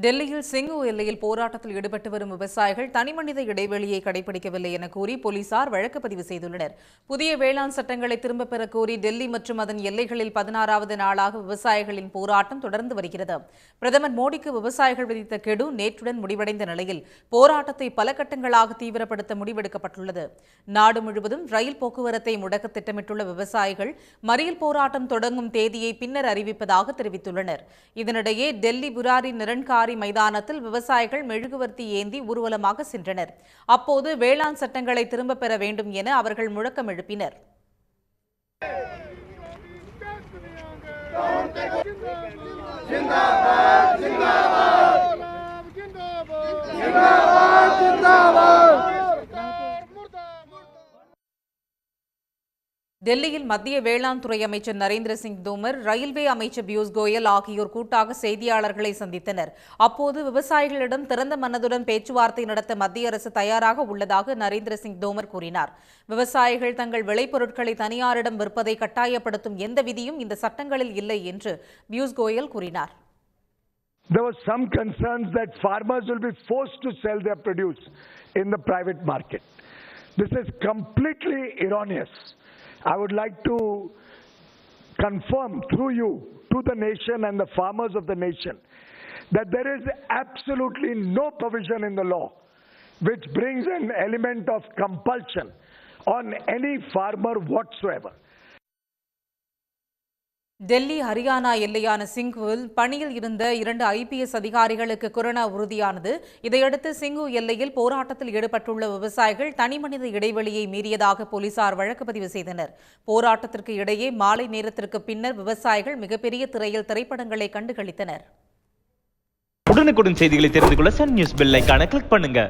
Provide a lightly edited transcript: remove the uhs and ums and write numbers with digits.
டெல்லியில் சிங்கு எல்லையில் போராட்டத்தில் ஈடுபட்டு வரும் விவசாயிகள் தனிமனித இடைவெளியை கடைபிடிக்கவில்லை என கூறி போலீசார் வழக்கு பதிவு செய்துள்ளனர். புதிய வேளாண் சட்டங்களை திரும்பப் பெறக் கோரி டெல்லி மற்றும் அதன் எல்லைகளில் 16வது நாளாக விவசாயிகளின் போராட்டம் தொடர்ந்து வருகிறது. பிரதமர் மோடிக்கு விவசாயிகள் விதித்த கெடு நேற்றுடன் முடிவடைந்த நிலையில் போராட்டத்தை பல கட்டங்களாக தீவிரப்படுத்த முடிவெடுக்கப்பட்டுள்ளது. நாடு முழுவதும் ரயில் போக்குவரத்தை முடக்க திட்டமிட்டுள்ள விவசாயிகள் மறியல் போராட்டம் தொடங்கும் தேதியை பின்னர் அறிவிப்பதாக தெரிவித்துள்ளனர். இதனிடையே டெல்லி புராரி நிரன்காரி மைதானத்தில் விவசாயிகள் மெழுகுவர்த்தி ஏந்தி ஊர்வலமாக சென்றனர். அப்போது வேளாண் சட்டங்களை திரும்பப் பெற வேண்டும் என அவர்கள் முழக்கம் எழுப்பினர். டெல்லியில் மத்திய வேளாண் துறை அமைச்சர் நரேந்திர சிங் தோமர், ரயில்வே அமைச்சர் பியூஷ் கோயல் ஆகியோர் கூட்டாக செய்தியாளர்களை சந்தித்தனர். அப்போது விவசாயிகளிடம் திறந்த மனதுடன் பேச்சுவார்த்தை நடத்த மத்திய அரசு தயாராக உள்ளதாக நரேந்திர சிங் தோமர் கூறினார். விவசாயிகள் தங்கள் விளைபொருட்களை தனியாரிடம் விற்பதை கட்டாயப்படுத்தும் எந்த விதியும் இந்த சட்டங்களில் இல்லை என்று பியூஷ் கோயல் கூறினார். There were some concerns that farmers will be forced to sell their produce in the private market. This is completely erroneous. I would like to confirm through you to the nation and the farmers of the nation that there is absolutely no provision in the law which brings an element of compulsion on any farmer whatsoever. Delhi Haryana எல்லையான சிங்குவில் பணியில் இருந்த 2 IPS அதிகாரிகளுக்கு corona உறுதியானது. இதையடுத்து சிங்கு எல்லையில் போராட்டத்தில் ஈடுபட்டுள்ள விவசாயிகள் தனிமனித இடைவெளியை மீறியதாக போலீசார் வழக்கு பதிவு செய்தனர். போராட்டத்திற்கு இடையே மாலை நேரத்திற்கு பின்னர் விவசாயிகள் மிகப்பெரிய திரையில் திரைப்படங்களை கண்டுகளித்தனர். உடனுக்குடன் செய்திகளை தெரிந்து கொள்ள சன் நியூஸ் பெல் ஐகானை கிளிக் பண்ணுங்க.